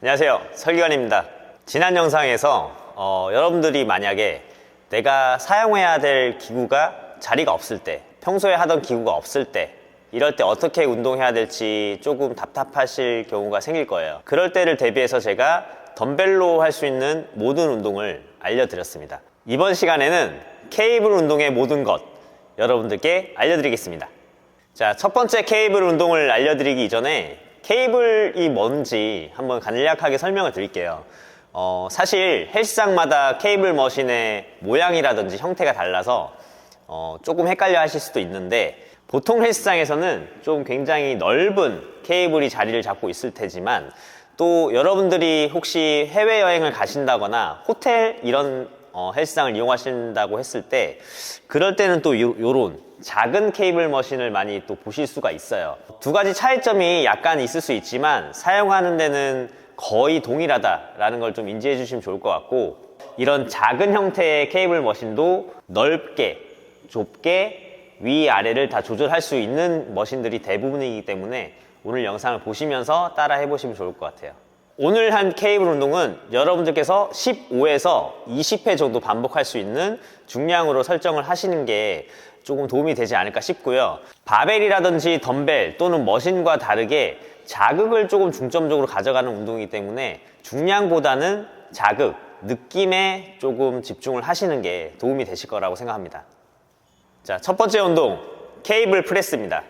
안녕하세요, 설기관입니다. 지난 영상에서 여러분들이 만약에 내가 사용해야 될 기구가 자리가 없을 때, 평소에 하던 기구가 없을 때, 이럴 때 어떻게 운동해야 될지 조금 답답하실 경우가 생길 거예요. 그럴 때를 대비해서 제가 덤벨로 할 수 있는 모든 운동을 알려드렸습니다. 이번 시간에는 케이블 운동의 모든 것 여러분들께 알려드리겠습니다. 자, 첫 번째 케이블 운동을 알려드리기 이전에 케이블이 뭔지 한번 간략하게 설명을 드릴게요. 사실 헬스장마다 케이블 머신의 모양이라든지 형태가 달라서 조금 헷갈려 하실 수도 있는데, 보통 헬스장에서는 좀 굉장히 넓은 케이블이 자리를 잡고 있을 테지만, 또 여러분들이 혹시 해외여행을 가신다거나 호텔 이런 헬스장을 이용하신다고 했을 때, 그럴 때는 또 요런 작은 케이블 머신을 많이 또 보실 수가 있어요. 두 가지 차이점이 약간 있을 수 있지만 사용하는 데는 거의 동일하다라는 걸 좀 인지해 주시면 좋을 것 같고, 이런 작은 형태의 케이블 머신도 넓게, 좁게 위아래를 다 조절할 수 있는 머신들이 대부분이기 때문에 오늘 영상을 보시면서 따라 해보시면 좋을 것 같아요. 오늘 한 케이블 운동은 여러분들께서 15에서 20회 정도 반복할 수 있는 중량으로 설정을 하시는 게 조금 도움이 되지 않을까 싶고요. 바벨이라든지 덤벨 또는 머신과 다르게 자극을 조금 중점적으로 가져가는 운동이기 때문에 중량보다는 자극, 느낌에 조금 집중을 하시는 게 도움이 되실 거라고 생각합니다. 자, 첫 번째 운동, 케이블 프레스입니다.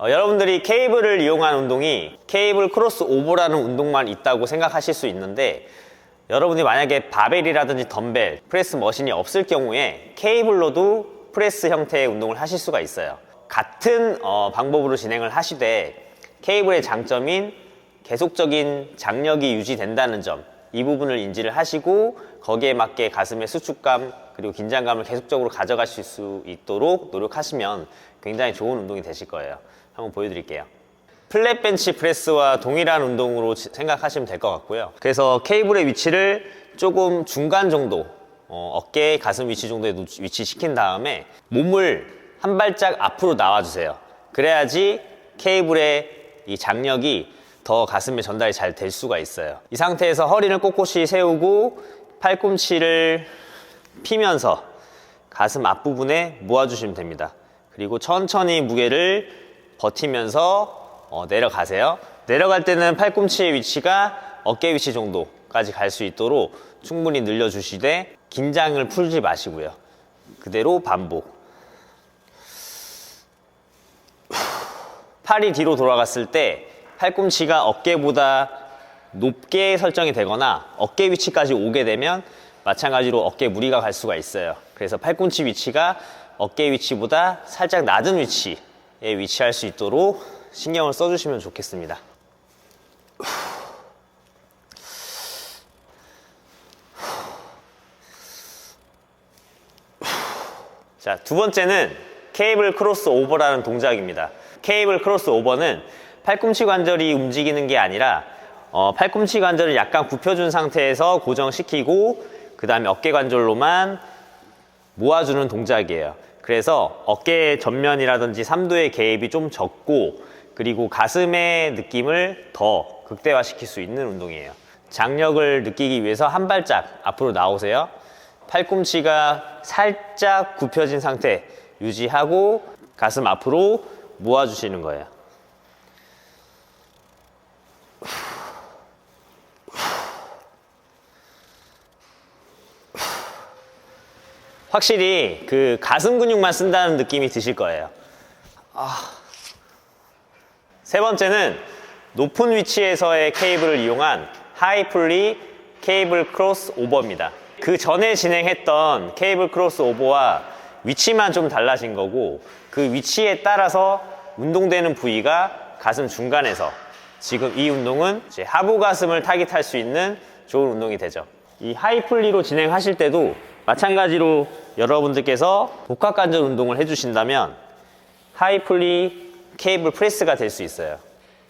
여러분들이 케이블을 이용한 운동이 케이블 크로스 오버라는 운동만 있다고 생각하실 수 있는데, 여러분이 만약에 바벨이라든지 덤벨, 프레스 머신이 없을 경우에 케이블로도 프레스 형태의 운동을 하실 수가 있어요. 같은 방법으로 진행을 하시되 케이블의 장점인 계속적인 장력이 유지된다는 점, 이 부분을 인지를 하시고 거기에 맞게 가슴의 수축감 그리고 긴장감을 계속적으로 가져가실 수 있도록 노력하시면 굉장히 좋은 운동이 되실 거예요. 한번 보여드릴게요. 플랫 벤치 프레스와 동일한 운동으로 생각하시면 될 것 같고요. 그래서 케이블의 위치를 조금 중간 정도, 어깨, 가슴 위치 정도에 위치시킨 다음에 몸을 한 발짝 앞으로 나와주세요. 그래야지 케이블의 이 장력이 더 가슴에 전달이 잘 될 수가 있어요. 이 상태에서 허리를 꼿꼿이 세우고 팔꿈치를 피면서 가슴 앞부분에 모아주시면 됩니다. 그리고 천천히 무게를 버티면서 내려가세요. 내려갈 때는 팔꿈치의 위치가 어깨 위치 정도까지 갈 수 있도록 충분히 늘려주시되 긴장을 풀지 마시고요. 그대로 반복. 팔이 뒤로 돌아갔을 때 팔꿈치가 어깨보다 높게 설정이 되거나 어깨 위치까지 오게 되면 마찬가지로 어깨에 무리가 갈 수가 있어요. 그래서 팔꿈치 위치가 어깨 위치보다 살짝 낮은 위치에 위치할 수 있도록 신경을 써주시면 좋겠습니다. 자, 두 번째는 케이블 크로스 오버라는 동작입니다. 케이블 크로스 오버는 팔꿈치 관절이 움직이는 게 아니라 팔꿈치 관절을 약간 굽혀준 상태에서 고정시키고 그 다음에 어깨 관절로만 모아주는 동작이에요. 그래서 어깨 전면이라든지 삼두의 개입이 좀 적고, 그리고 가슴의 느낌을 더 극대화시킬 수 있는 운동이에요. 장력을 느끼기 위해서 한 발짝 앞으로 나오세요. 팔꿈치가 살짝 굽혀진 상태 유지하고 가슴 앞으로 모아주시는 거예요. 확실히 그 가슴 근육만 쓴다는 느낌이 드실 거예요. 세 번째는 높은 위치에서의 케이블을 이용한 하이 풀리 케이블 크로스 오버입니다. 그 전에 진행했던 케이블 크로스 오버와 위치만 좀 달라진 거고, 그 위치에 따라서 운동되는 부위가 가슴 중간에서, 지금 이 운동은 이제 하부 가슴을 타깃할 수 있는 좋은 운동이 되죠. 이 하이 풀리로 진행하실 때도 마찬가지로 여러분들께서 복합관절 운동을 해주신다면 하이 풀리 케이블 프레스가 될 수 있어요.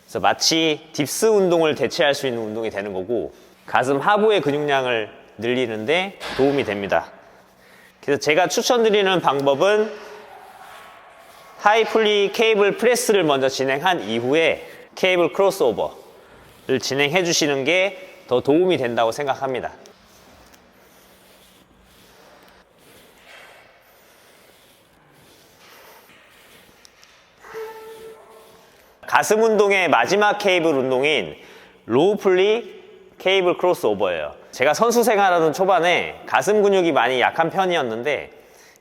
그래서 마치 딥스 운동을 대체할 수 있는 운동이 되는 거고, 가슴 하부의 근육량을 늘리는데 도움이 됩니다. 그래서 제가 추천드리는 방법은 하이 풀리 케이블 프레스를 먼저 진행한 이후에 케이블 크로스오버, 진행해 주시는 게 더 도움이 된다고 생각합니다. 가슴 운동의 마지막 케이블 운동인 로우 플리 케이블 크로스오버예요. 제가 선수 생활하던 초반에 가슴 근육이 많이 약한 편이었는데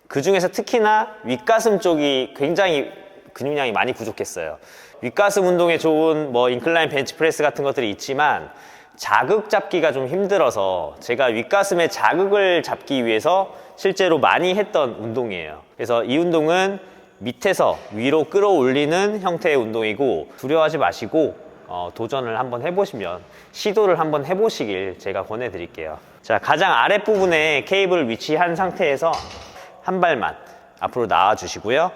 그 중에서 특히나 윗가슴 쪽이 굉장히 근육량이 많이 부족했어요. 윗가슴 운동에 좋은 뭐 인클라인 벤치프레스 같은 것들이 있지만 자극 잡기가 좀 힘들어서 제가 윗가슴의 자극을 잡기 위해서 실제로 많이 했던 운동이에요. 그래서 이 운동은 밑에서 위로 끌어올리는 형태의 운동이고 두려워하지 마시고 도전을 한번 해보시면 시도를 한번 해보시길 제가 권해드릴게요. 자, 가장 아랫부분에 케이블을 위치한 상태에서 한 발만 앞으로 나와 주시고요.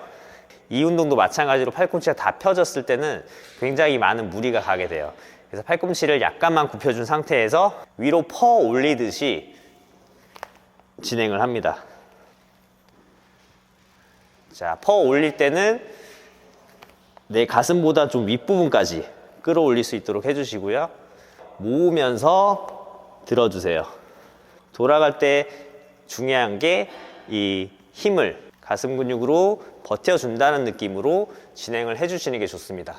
이 운동도 마찬가지로 팔꿈치가 다 펴졌을 때는 굉장히 많은 무리가 가게 돼요. 그래서 팔꿈치를 약간만 굽혀준 상태에서 위로 퍼 올리듯이 진행을 합니다. 자, 퍼 올릴 때는 내 가슴보다 좀 윗부분까지 끌어올릴 수 있도록 해주시고요. 모으면서 들어주세요. 돌아갈 때 중요한 게 이 힘을 가슴 근육으로 버텨준다는 느낌으로 진행을 해주시는 게 좋습니다.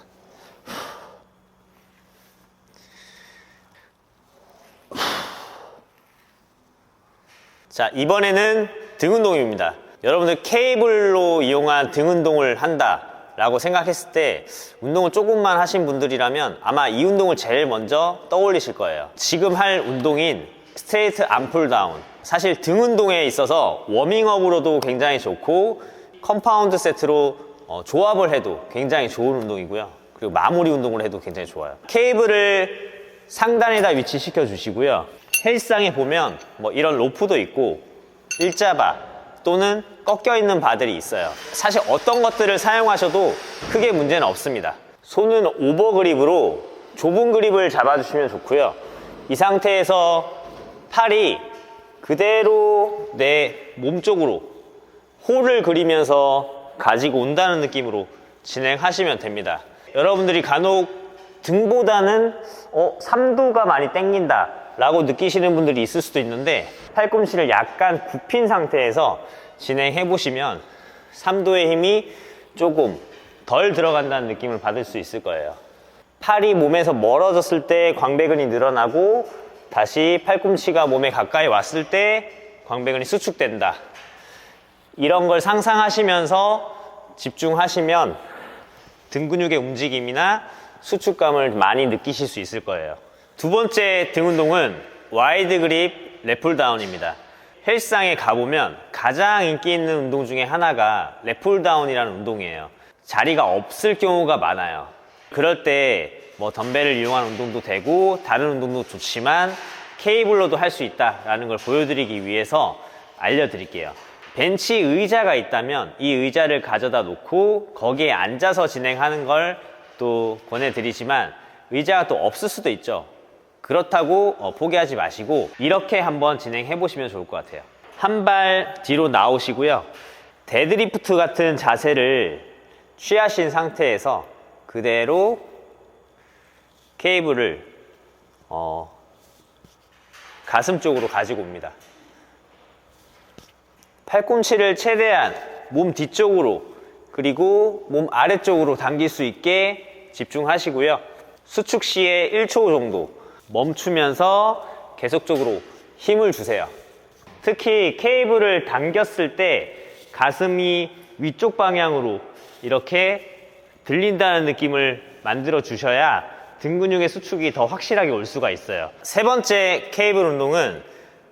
자, 이번에는 등 운동입니다. 여러분들 케이블로 이용한 등 운동을 한다 라고 생각했을 때 운동을 조금만 하신 분들이라면 아마 이 운동을 제일 먼저 떠올리실 거예요. 지금 할 운동인 스트레이트 암풀 다운, 사실 등 운동에 있어서 워밍업으로도 굉장히 좋고 컴파운드 세트로 조합을 해도 굉장히 좋은 운동이고요. 그리고 마무리 운동을 해도 굉장히 좋아요. 케이블을 상단에다 위치시켜 주시고요. 헬스장에 보면 뭐 이런 로프도 있고 일자바 또는 꺾여 있는 바들이 있어요. 사실 어떤 것들을 사용하셔도 크게 문제는 없습니다. 손은 오버 그립으로 좁은 그립을 잡아주시면 좋고요. 이 상태에서 팔이 그대로 내 몸 쪽으로 홀을 그리면서 가지고 온다는 느낌으로 진행하시면 됩니다. 여러분들이 간혹 등보다는 삼두가 많이 땡긴다 라고 느끼시는 분들이 있을 수도 있는데 팔꿈치를 약간 굽힌 상태에서 진행해 보시면 삼두의 힘이 조금 덜 들어간다는 느낌을 받을 수 있을 거예요. 팔이 몸에서 멀어졌을 때 광배근이 늘어나고 다시 팔꿈치가 몸에 가까이 왔을 때 광배근이 수축된다. 이런 걸 상상하시면서 집중하시면 등 근육의 움직임이나 수축감을 많이 느끼실 수 있을 거예요. 두 번째 등 운동은 와이드 그립 랫풀 다운입니다. 헬스장에 가보면 가장 인기 있는 운동 중에 하나가 랫풀 다운이라는 운동이에요. 자리가 없을 경우가 많아요. 그럴 때 뭐 덤벨을 이용한 운동도 되고 다른 운동도 좋지만 케이블로도 할 수 있다라는 걸 보여드리기 위해서 알려드릴게요. 벤치 의자가 있다면 이 의자를 가져다 놓고 거기에 앉아서 진행하는 걸 또 권해드리지만 의자가 또 없을 수도 있죠. 그렇다고 포기하지 마시고 이렇게 한번 진행해 보시면 좋을 것 같아요. 한 발 뒤로 나오시고요. 데드리프트 같은 자세를 취하신 상태에서 그대로 케이블을 가슴 쪽으로 가지고 옵니다. 팔꿈치를 최대한 몸 뒤쪽으로 그리고 몸 아래쪽으로 당길 수 있게 집중하시고요. 수축 시에 1초 정도 멈추면서 계속적으로 힘을 주세요. 특히 케이블을 당겼을 때 가슴이 위쪽 방향으로 이렇게 들린다는 느낌을 만들어 주셔야 등 근육의 수축이 더 확실하게 올 수가 있어요. 세 번째 케이블 운동은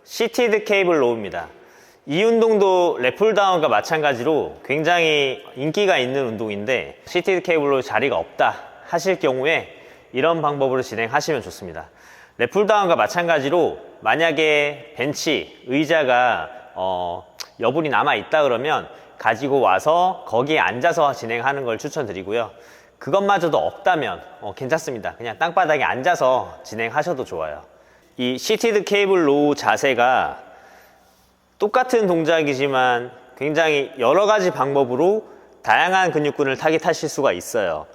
시티드 케이블 로우입니다. 이 운동도 랫풀 다운과 마찬가지로 굉장히 인기가 있는 운동인데 시티드 케이블 로우 자리가 없다 하실 경우에 이런 방법으로 진행하시면 좋습니다. 랫풀 다운과 마찬가지로 만약에 벤치, 의자가 여분이 남아 있다 그러면 가지고 와서 거기에 앉아서 진행하는 걸 추천드리고요. 그것마저도 없다면 괜찮습니다. 그냥 땅바닥에 앉아서 진행하셔도 좋아요. 이 시티드 케이블 로우 자세가 똑같은 동작이지만 굉장히 여러 가지 방법으로 다양한 근육군을 타깃하실 수가 있어요.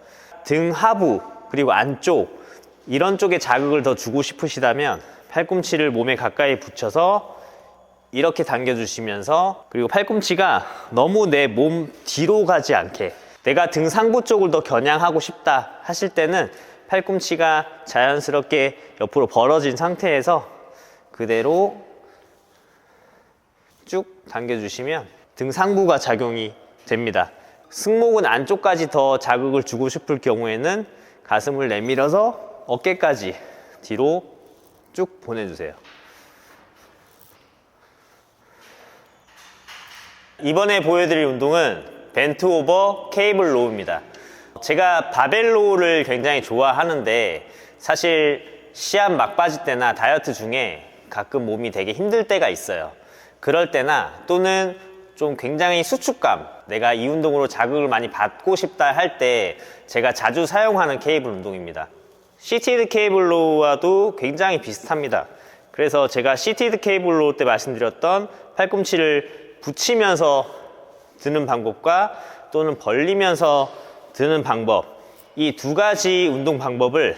등 하부 그리고 안쪽 이런 쪽에 자극을 더 주고 싶으시다면 팔꿈치를 몸에 가까이 붙여서 이렇게 당겨주시면서, 그리고 팔꿈치가 너무 내 몸 뒤로 가지 않게, 내가 등 상부 쪽을 더 겨냥하고 싶다 하실 때는 팔꿈치가 자연스럽게 옆으로 벌어진 상태에서 그대로 쭉 당겨주시면 등 상부가 작용이 됩니다. 승모근 안쪽까지 더 자극을 주고 싶을 경우에는 가슴을 내밀어서 어깨까지 뒤로 쭉 보내주세요. 이번에 보여드릴 운동은 벤트 오버 케이블 로우입니다. 제가 바벨 로우를 굉장히 좋아하는데, 사실 시합 막바지 때나 다이어트 중에 가끔 몸이 되게 힘들 때가 있어요. 그럴 때나, 또는 좀 굉장히 수축감, 내가 이 운동으로 자극을 많이 받고 싶다 할 때 제가 자주 사용하는 케이블 운동입니다. 시티드 케이블 로우와도 굉장히 비슷합니다. 그래서 제가 시티드 케이블 로우 때 말씀드렸던 팔꿈치를 붙이면서 드는 방법과 또는 벌리면서 드는 방법, 이 두 가지 운동 방법을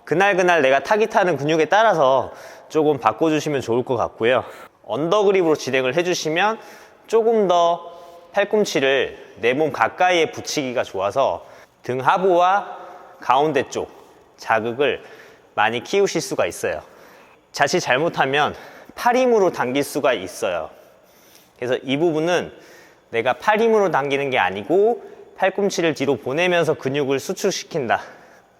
그날 내가 타깃하는 근육에 따라서 조금 바꿔주시면 좋을 것 같고요. 언더그립으로 진행을 해주시면 조금 더 팔꿈치를 내 몸 가까이에 붙이기가 좋아서 등 하부와 가운데 쪽 자극을 많이 키우실 수가 있어요. 자칫 잘못하면 팔 힘으로 당길 수가 있어요. 그래서 이 부분은 내가 팔 힘으로 당기는 게 아니고 팔꿈치를 뒤로 보내면서 근육을 수축시킨다,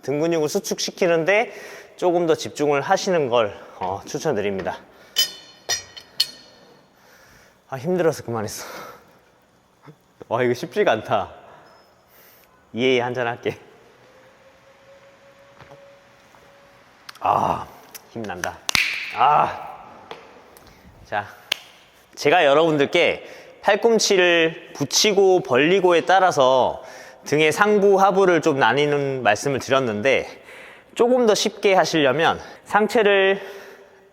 등 근육을 수축시키는데 조금 더 집중을 하시는 걸 추천드립니다. 힘들어서 그만했어. 와, 이거 쉽지가 않다. 이해에 한잔 할게. 힘난다. 자, 제가 여러분들께 팔꿈치를 붙이고 벌리고에 따라서 등의 상부 하부를 좀 나뉘는 말씀을 드렸는데, 조금 더 쉽게 하시려면 상체를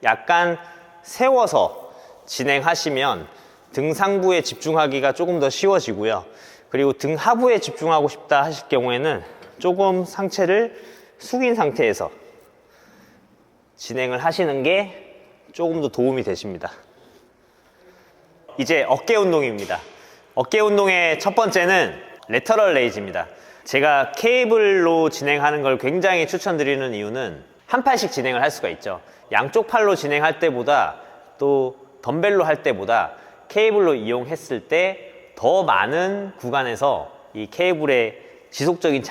약간 세워서 진행하시면 등 상부에 집중하기가 조금 더 쉬워지고요. 그리고 등 하부에 집중하고 싶다 하실 경우에는 조금 상체를 숙인 상태에서 진행을 하시는 게 조금 더 도움이 되십니다. 이제 어깨 운동입니다. 어깨 운동의 첫 번째는 레터럴 레이즈입니다. 제가 케이블로 진행하는 걸 굉장히 추천드리는 이유는 한 팔씩 진행을 할 수가 있죠. 양쪽 팔로 진행할 때보다, 또 덤벨로 할 때보다 케이블로 이용했을 때 더 많은 구간에서 이 케이블의 지속적인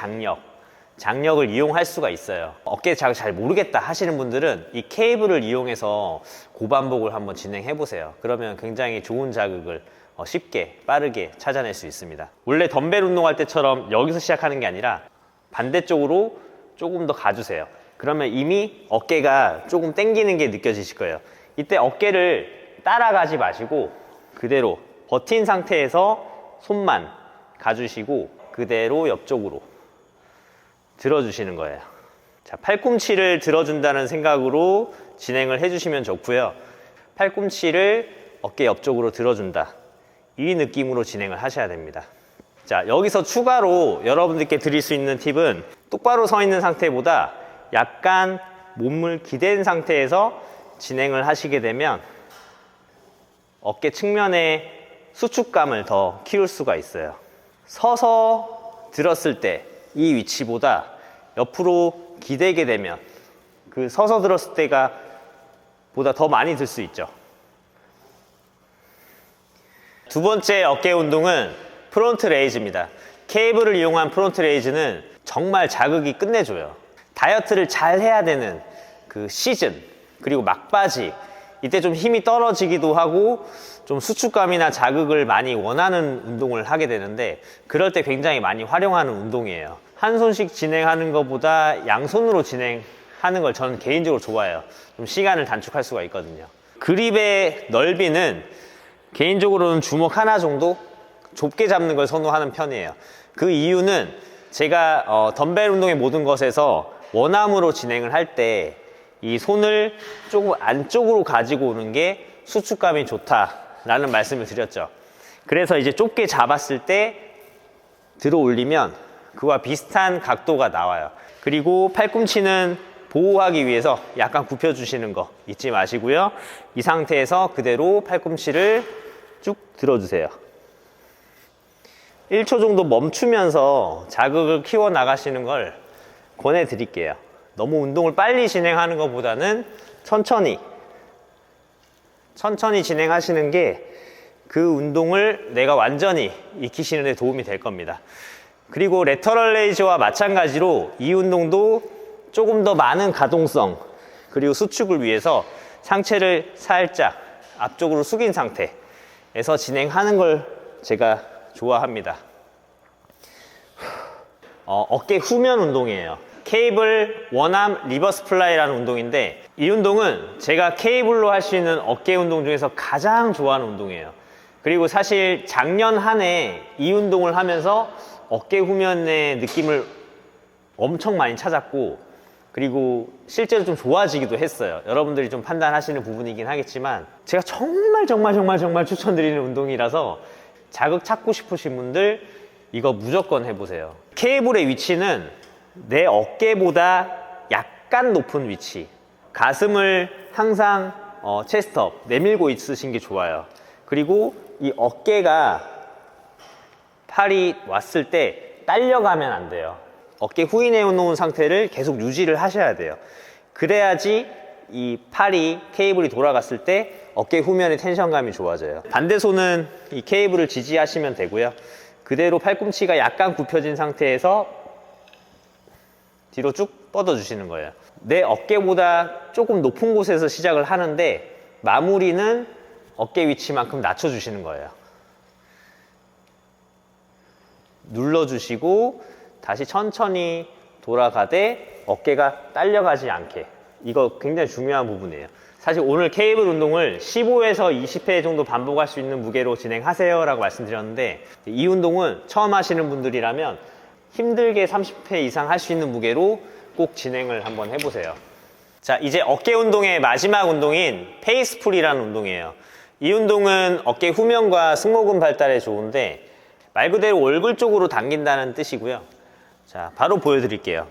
장력을 이용할 수가 있어요. 어깨 자극 잘 모르겠다 하시는 분들은 이 케이블을 이용해서 고반복을 한번 진행해 보세요. 그러면 굉장히 좋은 자극을 쉽게 빠르게 찾아낼 수 있습니다. 원래 덤벨 운동할 때처럼 여기서 시작하는 게 아니라 반대쪽으로 조금 더 가주세요. 그러면 이미 어깨가 조금 당기는 게 느껴지실 거예요. 이때 어깨를 따라가지 마시고 그대로 버틴 상태에서 손만 가주시고 그대로 옆쪽으로 들어주시는 거예요. 자, 팔꿈치를 들어준다는 생각으로 진행을 해주시면 좋고요. 팔꿈치를 어깨 옆쪽으로 들어준다, 이 느낌으로 진행을 하셔야 됩니다. 자, 여기서 추가로 여러분들께 드릴 수 있는 팁은 똑바로 서 있는 상태보다 약간 몸을 기댄 상태에서 진행을 하시게 되면 어깨 측면에 수축감을 더 키울 수가 있어요. 서서 들었을 때 이 위치보다 옆으로 기대게 되면 그 서서 들었을 때가 보다 더 많이 들 수 있죠. 두 번째 어깨 운동은 프론트 레이즈입니다. 케이블을 이용한 프론트 레이즈는 정말 자극이 끝내줘요. 다이어트를 잘 해야 되는 그 시즌, 그리고 막바지, 이때 좀 힘이 떨어지기도 하고 좀 수축감이나 자극을 많이 원하는 운동을 하게 되는데, 그럴 때 굉장히 많이 활용하는 운동이에요. 한 손씩 진행하는 것보다 양손으로 진행하는 걸 저는 개인적으로 좋아해요. 좀 시간을 단축할 수가 있거든요. 그립의 넓이는 개인적으로는 주먹 하나 정도 좁게 잡는 걸 선호하는 편이에요. 그 이유는 제가 덤벨 운동의 모든 것에서 원암으로 진행을 할 때 이 손을 조금 안쪽으로 가지고 오는 게 수축감이 좋다라는 말씀을 드렸죠. 그래서 이제 좁게 잡았을 때 들어 올리면 그와 비슷한 각도가 나와요. 그리고 팔꿈치는 보호하기 위해서 약간 굽혀주시는 거 잊지 마시고요. 이 상태에서 그대로 팔꿈치를 쭉 들어주세요. 1초 정도 멈추면서 자극을 키워 나가시는 걸 권해드릴게요. 너무 운동을 빨리 진행하는 것보다는 천천히 진행하시는 게 그 운동을 내가 완전히 익히시는 데 도움이 될 겁니다. 그리고 레터럴 레이즈와 마찬가지로 이 운동도 조금 더 많은 가동성 그리고 수축을 위해서 상체를 살짝 앞쪽으로 숙인 상태에서 진행하는 걸 제가 좋아합니다. 어깨 후면 운동이에요. 케이블 원암 리버스 플라이라는 운동인데, 이 운동은 제가 케이블로 할 수 있는 어깨 운동 중에서 가장 좋아하는 운동이에요. 그리고 사실 작년 한 해 이 운동을 하면서 어깨 후면의 느낌을 엄청 많이 찾았고, 그리고 실제로 좀 좋아지기도 했어요. 여러분들이 좀 판단하시는 부분이긴 하겠지만 제가 정말 추천드리는 운동이라서 자극 찾고 싶으신 분들 이거 무조건 해보세요. 케이블의 위치는 내 어깨보다 약간 높은 위치, 가슴을 항상 체스트업 내밀고 있으신 게 좋아요. 그리고 이 어깨가 팔이 왔을 때 딸려가면 안 돼요. 어깨 후인해 놓은 상태를 계속 유지를 하셔야 돼요. 그래야지 이 팔이 케이블이 돌아갔을 때 어깨 후면의 텐션감이 좋아져요. 반대 손은 이 케이블을 지지하시면 되고요. 그대로 팔꿈치가 약간 굽혀진 상태에서 뒤로 쭉 뻗어 주시는 거예요. 내 어깨보다 조금 높은 곳에서 시작을 하는데 마무리는 어깨 위치만큼 낮춰 주시는 거예요. 눌러 주시고 다시 천천히 돌아가되 어깨가 딸려가지 않게, 이거 굉장히 중요한 부분이에요. 사실 오늘 케이블 운동을 15에서 20회 정도 반복할 수 있는 무게로 진행하세요 라고 말씀드렸는데, 이 운동은 처음 하시는 분들이라면 힘들게 30회 이상 할 수 있는 무게로 꼭 진행을 한번 해보세요. 자, 이제 어깨 운동의 마지막 운동인 페이스풀이라는 운동이에요. 이 운동은 어깨 후면과 승모근 발달에 좋은데 말 그대로 얼굴 쪽으로 당긴다는 뜻이고요. 자, 바로 보여드릴게요.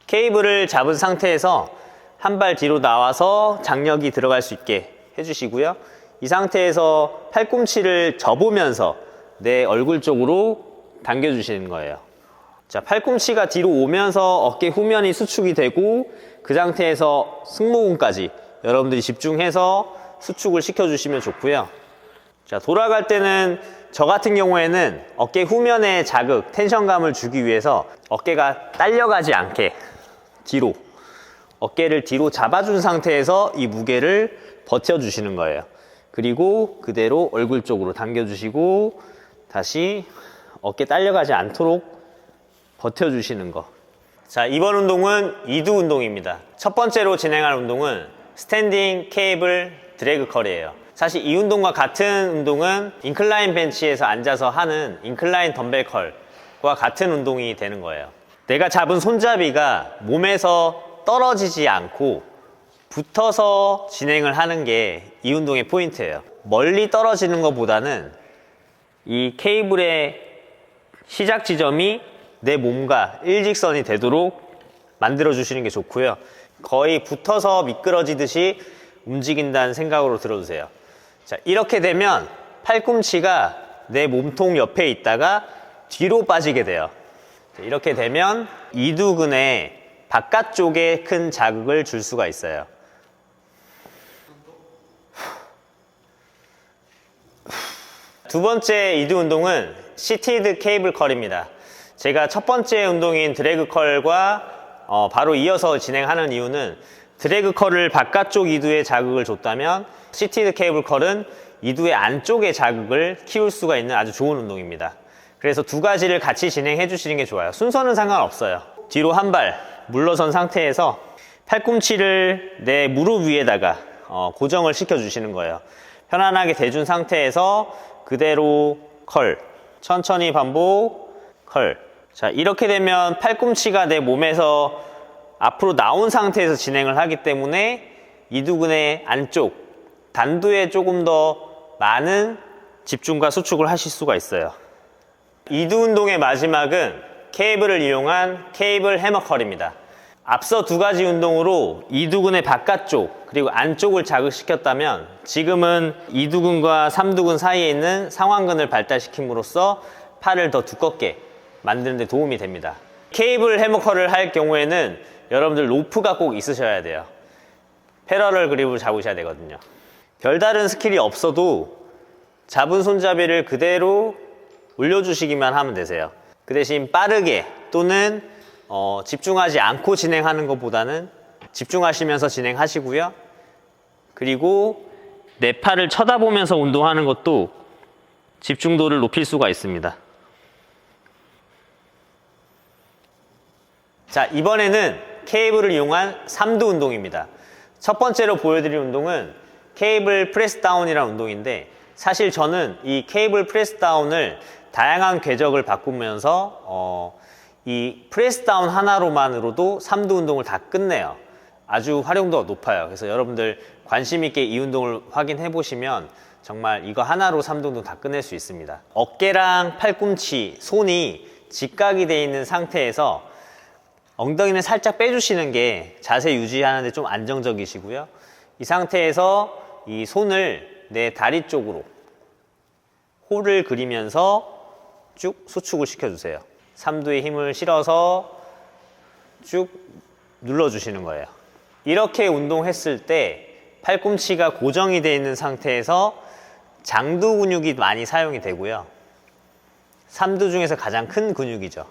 케이블을 잡은 상태에서 한 발 뒤로 나와서 장력이 들어갈 수 있게 해주시고요. 이 상태에서 팔꿈치를 접으면서 내 얼굴 쪽으로 당겨주시는 거예요. 자, 팔꿈치가 뒤로 오면서 어깨 후면이 수축이 되고 그 상태에서 승모근까지 여러분들이 집중해서 수축을 시켜주시면 좋고요. 자, 돌아갈 때는 저 같은 경우에는 어깨 후면에 자극, 텐션감을 주기 위해서 어깨가 딸려가지 않게 뒤로, 어깨를 뒤로 잡아준 상태에서 이 무게를 버텨주시는 거예요. 그리고 그대로 얼굴 쪽으로 당겨주시고 다시 어깨 딸려가지 않도록 버텨주시는 거. 자, 이번 운동은 이두 운동입니다. 첫 번째로 진행할 운동은 스탠딩 케이블 드래그 컬이에요. 사실 이 운동과 같은 운동은 인클라인 벤치에서 앉아서 하는 인클라인 덤벨 컬과 같은 운동이 되는 거예요. 내가 잡은 손잡이가 몸에서 떨어지지 않고 붙어서 진행을 하는 게 이 운동의 포인트예요. 멀리 떨어지는 것보다는 이 케이블의 시작 지점이 내 몸과 일직선이 되도록 만들어 주시는 게 좋고요. 거의 붙어서 미끄러지듯이 움직인다는 생각으로 들어주세요. 자, 이렇게 되면 팔꿈치가 내 몸통 옆에 있다가 뒤로 빠지게 돼요. 자, 이렇게 되면 이두근의 바깥쪽에 큰 자극을 줄 수가 있어요. 두 번째 이두 운동은 시티드 케이블 컬입니다. 제가 첫 번째 운동인 드래그 컬과 바로 이어서 진행하는 이유는 드래그 컬을 바깥쪽 이두에 자극을 줬다면 시티드 케이블 컬은 이두의 안쪽에 자극을 키울 수가 있는 아주 좋은 운동입니다. 그래서 두 가지를 같이 진행해 주시는 게 좋아요. 순서는 상관없어요. 뒤로 한 발 물러선 상태에서 팔꿈치를 내 무릎 위에다가 고정을 시켜 주시는 거예요. 편안하게 대준 상태에서 그대로 컬, 천천히 반복, 컬. 자, 이렇게 되면 팔꿈치가 내 몸에서 앞으로 나온 상태에서 진행을 하기 때문에 이두근의 안쪽, 단두에 조금 더 많은 집중과 수축을 하실 수가 있어요. 이두 운동의 마지막은 케이블을 이용한 케이블 해머컬입니다. 앞서 두 가지 운동으로 이두근의 바깥쪽 그리고 안쪽을 자극시켰다면 지금은 이두근과 삼두근 사이에 있는 상완근을 발달시킴으로써 팔을 더 두껍게 만드는 데 도움이 됩니다. 케이블 해머컬을 할 경우에는 여러분들 로프가 꼭 있으셔야 돼요. 패러럴 그립을 잡으셔야 되거든요. 별다른 스킬이 없어도 잡은 손잡이를 그대로 올려주시기만 하면 되세요. 그 대신 빠르게 또는 집중하지 않고 진행하는 것보다는 집중하시면서 진행하시고요. 그리고 내 팔을 쳐다보면서 운동하는 것도 집중도를 높일 수가 있습니다. 자, 이번에는 케이블을 이용한 3두 운동입니다. 첫 번째로 보여드릴 운동은 케이블 프레스 다운이라는 운동인데, 사실 저는 이 케이블 프레스 다운을 다양한 궤적을 바꾸면서 이 프레스 다운 하나로만으로도 3두 운동을 다 끝내요. 아주 활용도가 높아요. 그래서 여러분들 관심 있게 이 운동을 확인해 보시면 정말 이거 하나로 3두 운동 다 끝낼 수 있습니다. 어깨랑 팔꿈치, 손이 직각이 되어 있는 상태에서 엉덩이는 살짝 빼주시는 게 자세 유지하는 데 좀 안정적이시고요. 이 상태에서 이 손을 내 다리 쪽으로 홀을 그리면서 쭉 수축을 시켜주세요. 3두에 힘을 실어서 쭉 눌러주시는 거예요. 이렇게 운동했을 때 팔꿈치가 고정이 되어 있는 상태에서 장두 근육이 많이 사용이 되고요. 3두 중에서 가장 큰 근육이죠.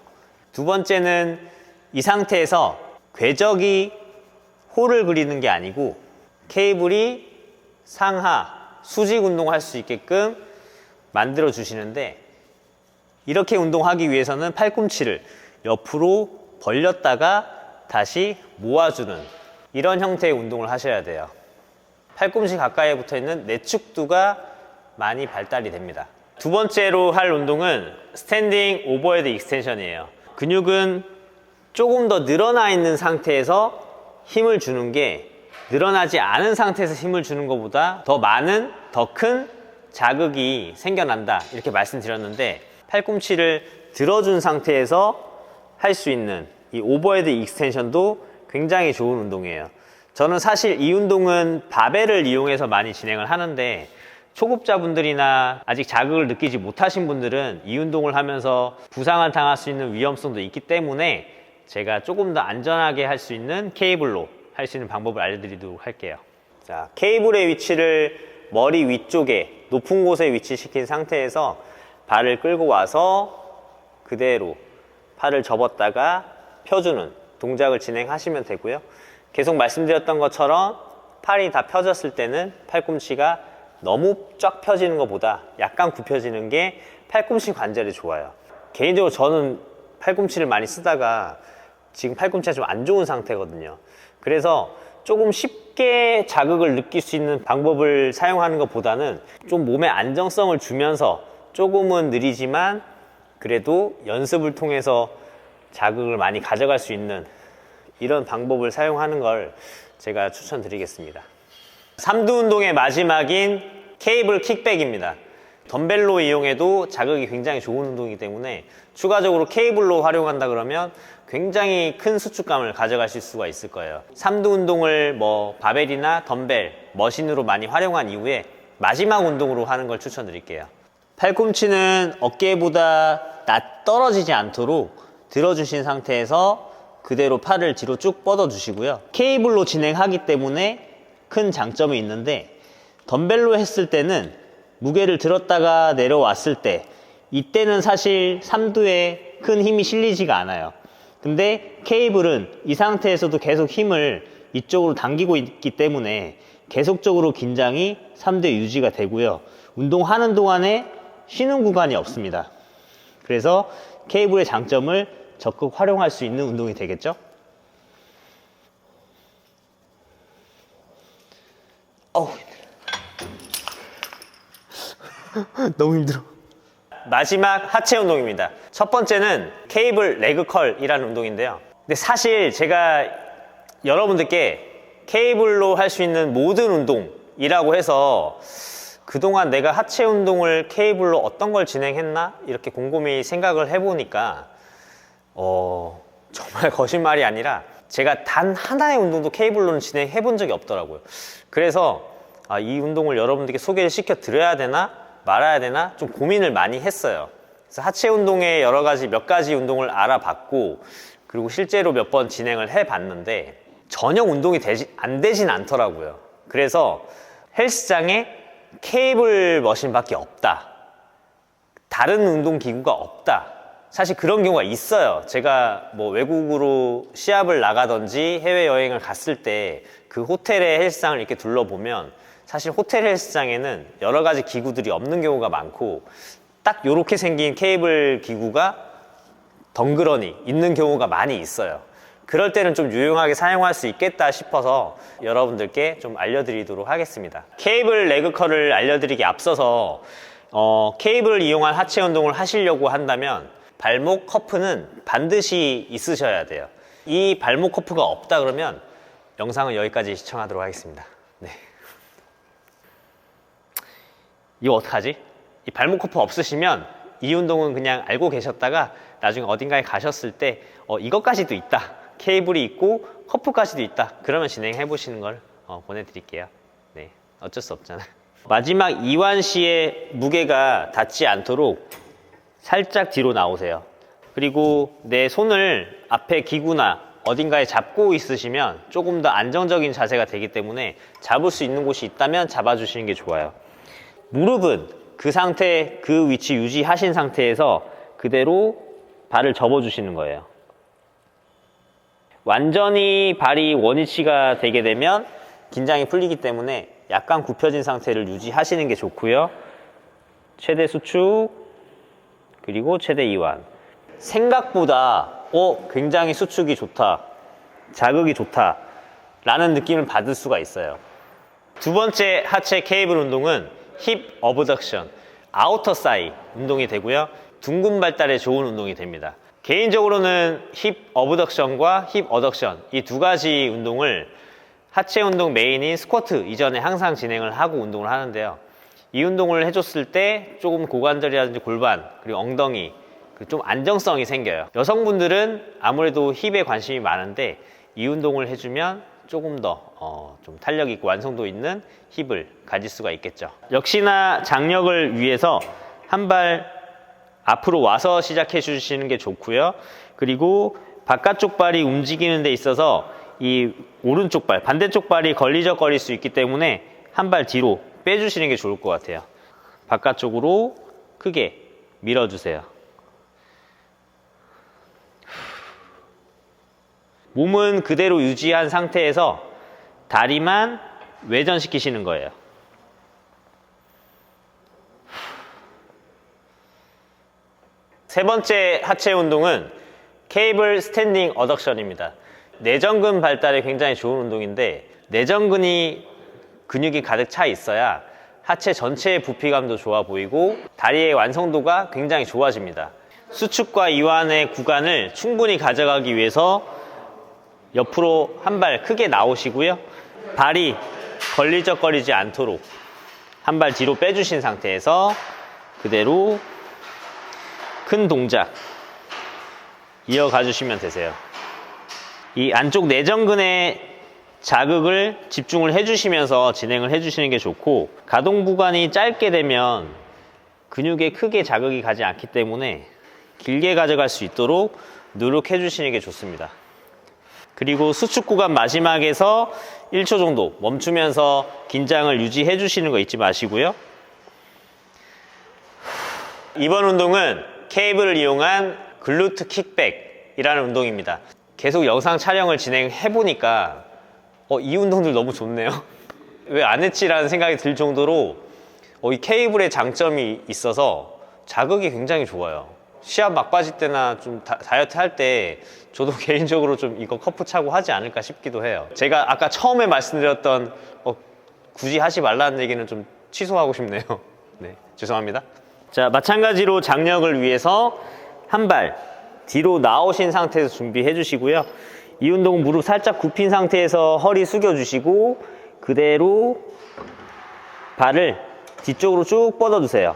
두 번째는 이 상태에서 궤적이 홀을 그리는 게 아니고 케이블이 상하 수직 운동할 수 있게끔 만들어 주시는데, 이렇게 운동하기 위해서는 팔꿈치를 옆으로 벌렸다가 다시 모아주는 이런 형태의 운동을 하셔야 돼요. 팔꿈치 가까이에 붙어 있는 내축두가 많이 발달이 됩니다. 두 번째로 할 운동은 스탠딩 오버헤드 익스텐션이에요. 근육은 조금 더 늘어나 있는 상태에서 힘을 주는 게 늘어나지 않은 상태에서 힘을 주는 것보다 더 많은, 더 큰 자극이 생겨난다, 이렇게 말씀드렸는데, 팔꿈치를 들어준 상태에서 할 수 있는 이 오버헤드 익스텐션도 굉장히 좋은 운동이에요. 저는 사실 이 운동은 바벨을 이용해서 많이 진행을 하는데, 초급자분들이나 아직 자극을 느끼지 못하신 분들은 이 운동을 하면서 부상을 당할 수 있는 위험성도 있기 때문에 제가 조금 더 안전하게 할 수 있는 케이블로 할 수 있는 방법을 알려드리도록 할게요. 자, 케이블의 위치를 머리 위쪽에 높은 곳에 위치시킨 상태에서 발을 끌고 와서 그대로 팔을 접었다가 펴주는 동작을 진행하시면 되고요. 계속 말씀드렸던 것처럼 팔이 다 펴졌을 때는 팔꿈치가 너무 쫙 펴지는 것보다 약간 굽혀지는 게 팔꿈치 관절에 좋아요. 개인적으로 저는 팔꿈치를 많이 쓰다가 지금 팔꿈치가 좀 안 좋은 상태거든요. 그래서 조금 쉽게 자극을 느낄 수 있는 방법을 사용하는 것보다는 좀 몸에 안정성을 주면서 조금은 느리지만 그래도 연습을 통해서 자극을 많이 가져갈 수 있는 이런 방법을 사용하는 걸 제가 추천드리겠습니다. 3두 운동의 마지막인 케이블 킥백입니다. 덤벨로 이용해도 자극이 굉장히 좋은 운동이기 때문에 추가적으로 케이블로 활용한다 그러면 굉장히 큰 수축감을 가져가실 수가 있을 거예요. 3두 운동을 바벨이나 덤벨, 머신으로 많이 활용한 이후에 마지막 운동으로 하는 걸 추천드릴게요. 팔꿈치는 어깨보다 떨어지지 않도록 들어주신 상태에서 그대로 팔을 뒤로 쭉 뻗어 주시고요. 케이블로 진행하기 때문에 큰 장점이 있는데, 덤벨로 했을 때는 무게를 들었다가 내려왔을 때 이때는 사실 3두에 큰 힘이 실리지가 않아요. 근데 케이블은 이 상태에서도 계속 힘을 이쪽으로 당기고 있기 때문에 계속적으로 긴장이 3두에 유지가 되고요. 운동하는 동안에 쉬는 구간이 없습니다. 그래서 케이블의 장점을 적극 활용할 수 있는 운동이 되겠죠? 너무 힘들어. 마지막 하체 운동입니다. 첫 번째는 케이블 레그컬이라는 운동인데요. 근데 사실 제가 여러분들께 케이블로 할 수 있는 모든 운동이라고 해서 그동안 내가 하체 운동을 케이블로 어떤 걸 진행했나? 이렇게 곰곰이 생각을 해보니까 정말 거짓말이 아니라 제가 단 하나의 운동도 케이블로는 진행해 본 적이 없더라고요. 그래서 이 운동을 여러분들께 소개를 시켜 드려야 되나 말아야 되나 좀 고민을 많이 했어요. 그래서 하체 운동의 몇 가지 운동을 알아봤고, 그리고 실제로 몇 번 진행을 해봤는데 전혀 운동이 안 되진 않더라고요. 그래서 헬스장에 케이블 머신밖에 없다, 다른 운동 기구가 없다, 사실 그런 경우가 있어요. 제가 뭐 외국으로 시합을 나가든지 해외여행을 갔을 때 그 호텔의 헬스장을 이렇게 둘러보면 사실 호텔 헬스장에는 여러 가지 기구들이 없는 경우가 많고, 딱 이렇게 생긴 케이블 기구가 덩그러니 있는 경우가 많이 있어요. 그럴 때는 좀 유용하게 사용할 수 있겠다 싶어서 여러분들께 좀 알려드리도록 하겠습니다. 케이블 레그컬을 알려드리기 앞서서 케이블을 이용한 하체 운동을 하시려고 한다면 발목 커프는 반드시 있으셔야 돼요. 이 발목 커프가 없다 그러면 영상은 여기까지 시청하도록 하겠습니다. 네. 이거 어떡하지? 이 발목 커프 없으시면 이 운동은 그냥 알고 계셨다가 나중에 어딘가에 가셨을 때 이것까지도 있다, 케이블이 있고 커프까지도 있다, 그러면 진행해 보시는 걸 보내드릴게요. 네, 어쩔 수 없잖아요. 마지막 이완 시의 무게가 닿지 않도록 살짝 뒤로 나오세요. 그리고 내 손을 앞에 기구나 어딘가에 잡고 있으시면 조금 더 안정적인 자세가 되기 때문에 잡을 수 있는 곳이 있다면 잡아주시는 게 좋아요. 무릎은 그 상태, 그 위치 유지하신 상태에서 그대로 발을 접어주시는 거예요. 완전히 발이 원위치가 되게 되면 긴장이 풀리기 때문에 약간 굽혀진 상태를 유지하시는 게 좋고요. 최대 수축, 그리고 최대 이완. 생각보다 굉장히 수축이 좋다, 자극이 좋다 라는 느낌을 받을 수가 있어요. 두 번째 하체 케이블 운동은 힙 어브덕션, 아우터 사이 운동이 되고요. 둥근 발달에 좋은 운동이 됩니다. 개인적으로는 힙 어브덕션과 힙 어덕션, 이 두 가지 운동을 하체 운동 메인인 스쿼트 이전에 항상 진행을 하고 운동을 하는데요. 이 운동을 해줬을 때 조금 고관절이라든지 골반, 그리고 엉덩이 좀 안정성이 생겨요. 여성분들은 아무래도 힙에 관심이 많은데 이 운동을 해주면 조금 더 좀 탄력 있고 완성도 있는 힙을 가질 수가 있겠죠. 역시나 장력을 위해서 한 발 앞으로 와서 시작해 주시는 게 좋고요. 그리고 바깥쪽 발이 움직이는 데 있어서 이 오른쪽 발, 반대쪽 발이 걸리적거릴 수 있기 때문에 한 발 뒤로 빼주시는 게 좋을 것 같아요. 바깥쪽으로 크게 밀어주세요. 몸은 그대로 유지한 상태에서 다리만 외전시키시는 거예요. 세 번째 하체 운동은 케이블 스탠딩 어덕션입니다. 내전근 발달에 굉장히 좋은 운동인데 내전근이 근육이 가득 차 있어야 하체 전체의 부피감도 좋아 보이고 다리의 완성도가 굉장히 좋아집니다. 수축과 이완의 구간을 충분히 가져가기 위해서 옆으로 한 발 크게 나오시고요. 발이 걸리적거리지 않도록 한 발 뒤로 빼주신 상태에서 그대로 큰 동작 이어가 주시면 되세요. 이 안쪽 내전근의 자극을 집중을 해주시면서 진행을 해주시는 게 좋고, 가동 구간이 짧게 되면 근육에 크게 자극이 가지 않기 때문에 길게 가져갈 수 있도록 노력해 주시는 게 좋습니다. 그리고 수축 구간 마지막에서 1초 정도 멈추면서 긴장을 유지해 주시는 거 잊지 마시고요. 이번 운동은 케이블을 이용한 글루트 킥백이라는 운동입니다. 계속 영상 촬영을 진행해 보니까 이 운동들 너무 좋네요. 왜 안 했지라는 생각이 들 정도로 이 케이블의 장점이 있어서 자극이 굉장히 좋아요. 시합 막바지 때나 좀 다이어트 할 때 저도 개인적으로 좀 이거 커프 차고 하지 않을까 싶기도 해요. 제가 아까 처음에 말씀드렸던 굳이 하지 말라는 얘기는 좀 취소하고 싶네요. 네, 죄송합니다. 자, 마찬가지로 장력을 위해서 한 발 뒤로 나오신 상태에서 준비해 주시고요. 이 운동은 무릎 살짝 굽힌 상태에서 허리 숙여 주시고 그대로 발을 뒤쪽으로 쭉 뻗어 주세요.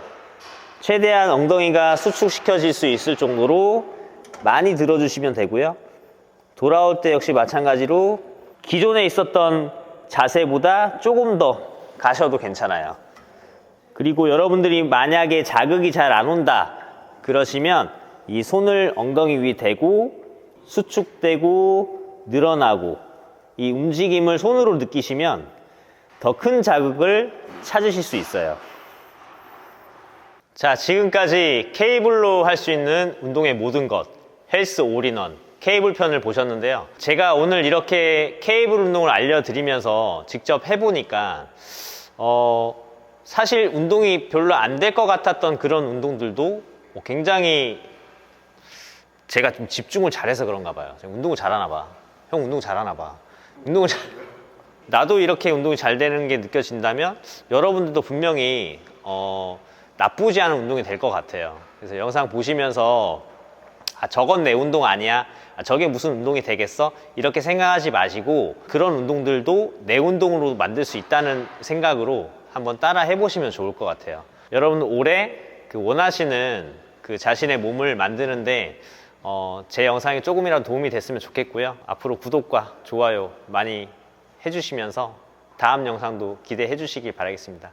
최대한 엉덩이가 수축시켜질 수 있을 정도로 많이 들어주시면 되고요. 돌아올 때 역시 마찬가지로 기존에 있었던 자세보다 조금 더 가셔도 괜찮아요. 그리고 여러분들이 만약에 자극이 잘 안 온다 그러시면 이 손을 엉덩이 위에 대고 수축되고 늘어나고 이 움직임을 손으로 느끼시면 더 큰 자극을 찾으실 수 있어요. 자, 지금까지 케이블로 할 수 있는 운동의 모든 것, 헬스 올인원 케이블 편을 보셨는데요. 제가 오늘 이렇게 케이블 운동을 알려드리면서 직접 해보니까 사실 운동이 별로 안 될 것 같았던 그런 운동들도 굉장히 제가 좀 집중을 잘해서 그런가 봐요. 운동을 잘하나 봐. 형 운동 잘하나 봐. 나도 이렇게 운동이 잘 되는 게 느껴진다면 여러분들도 분명히 나쁘지 않은 운동이 될 것 같아요. 그래서 영상 보시면서 저건 내 운동 아니야, 저게 무슨 운동이 되겠어, 이렇게 생각하지 마시고 그런 운동들도 내 운동으로 만들 수 있다는 생각으로 한번 따라 해보시면 좋을 것 같아요. 여러분 올해 원하시는 자신의 몸을 만드는데 제 영상이 조금이라도 도움이 됐으면 좋겠고요. 앞으로 구독과 좋아요 많이 해주시면서 다음 영상도 기대해 주시길 바라겠습니다.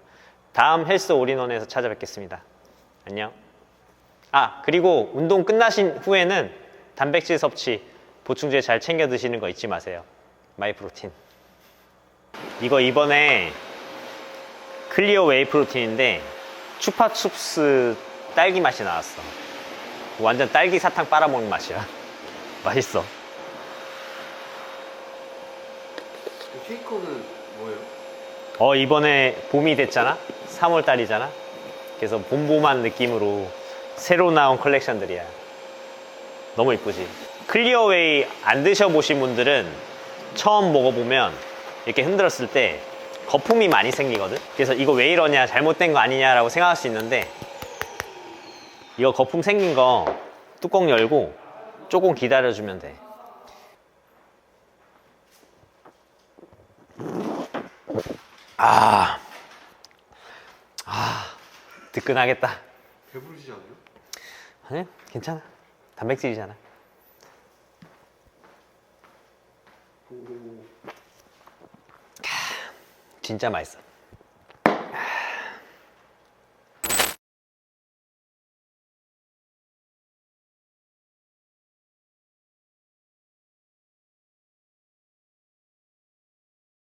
다음 헬스 올인원에서 찾아뵙겠습니다. 안녕. 그리고 운동 끝나신 후에는 단백질 섭취, 보충제 잘 챙겨 드시는 거 잊지 마세요. 마이프로틴. 이거 이번에 클리어 웨이 프로틴인데 추파춥스 딸기 맛이 나왔어. 완전 딸기 사탕 빨아먹는 맛이야. 맛있어. 쉐이커는 뭐예요? 이번에 봄이 됐잖아? 3월 달이잖아? 그래서 봄봄한 느낌으로 새로 나온 컬렉션들이야. 너무 이쁘지? 클리어웨이 안 드셔보신 분들은 처음 먹어보면 이렇게 흔들었을 때 거품이 많이 생기거든? 그래서 이거 왜 이러냐, 잘못된 거 아니냐라고 생각할 수 있는데 이거 거품 생긴 거 뚜껑 열고 조금 기다려주면 돼. 뜨끈하겠다. 배부르시지 않아요? 아니, 괜찮아. 단백질이잖아. 진짜 맛있어.